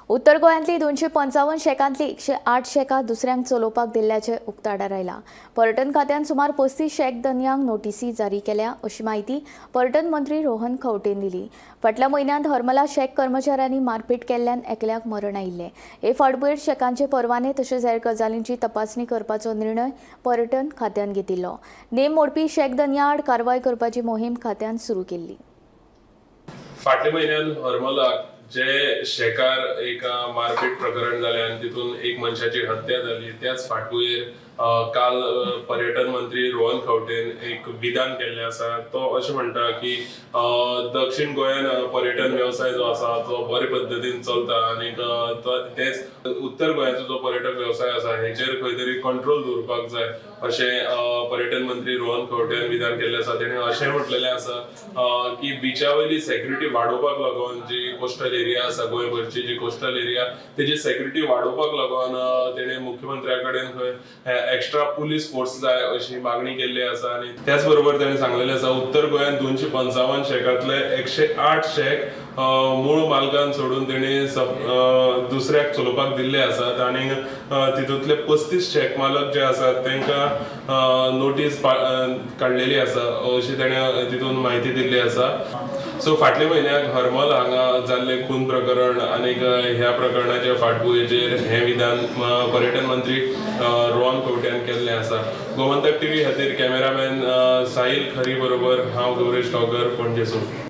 उत्तर गोंयांतली 255 शेकांतली 108 शेकां दुसऱ्यांक चलोवपाक दिल्ल्याचे उक्ताडार आयला। पर्यटन खात्यान सुमार 35 शेक धन्यांक नोटीसी जारी केल्या, अशी माहिती पर्यटन मंत्री रोहन खंवटेन दिली। फाटल्या म्हयन्यांत हरमला शेक कर्मचाऱ्यांनी मारपीट केल्ल्यान एकल्याक मरण आयिल्लें। हे फाटभुंयेर शेकांचे परवाने तशेंच हेर गजालींची तपासणी करपाचो निर्णय पर्यटन खात्यान घेतिल्लो। नेम मोडपी शेक धन्यां आड कारवाय करपाची मोहीम खात्यान सुरू केल्ली। फाटल्या म्हयन्यात हरमलाक जे शेकार एक मारपीट प्रकरण जालें आनी तितून एक मनशाची हत्या जाली, त्याच फाटभुंयेर काल पर्यटन मंत्री रोहन खंवटेन एक विधान केल्लें आसा। तो अशें म्हणटा की दक्षिण गोंयान पर्यटन वेवसाय जो आसा तो बरे पद्दतीन चलता आनी तेच उत्तर गोंयाचो जो पर्यटन वेवसाय आसा हेचेर खंय तरी कंट्रोल दवरपाक जाय अशें पर्यटन मंत्री रोहन खंवटेन विधान केल्लें आसा। तेणें अशें म्हटलेलें आसा की बिचा वयली सेक्युरिटी वाडोवपाक लागून जी कोस्टल एरिया आसा गोंयभरची जी कोस्टल एरिया तेजी सेक्युरिटी वाडोवपाक लागून तेणें मुख्यमंत्र्या कडेन खंय एक्स्ट्रा पुलीस फोर्स जाय अशी मागणी केल्ली आसा। आनी त्याच बरोबर ताणें सांगलेलें आसा उत्तर गोंयांत 255 शेकांतले 108 शेक मूळ मालकान सोडून तेणी दुसऱ्याक चलोवपाक दिल्ले आसात आनी तितूंतले 35 शेक मालक जे आसात तांकां नोटीस काडलेली आसा अशी ताणें तितून म्हायती दिल्ली आसा। सो फाटल्या म्हयन्याक हरमल हांगा जाल्ले खून प्रकरण आनीक ह्या प्रकरणाच्या फाटभुंयेचेर हें विधान पर्यटन मंत्री रोहन खंवटेन केल्लें आसा। गोमंतक टीव्ही खातीर कॅमेरामॅन साहिल खरी बरोबर हांव गौरेश टॉकर, पणजेसून।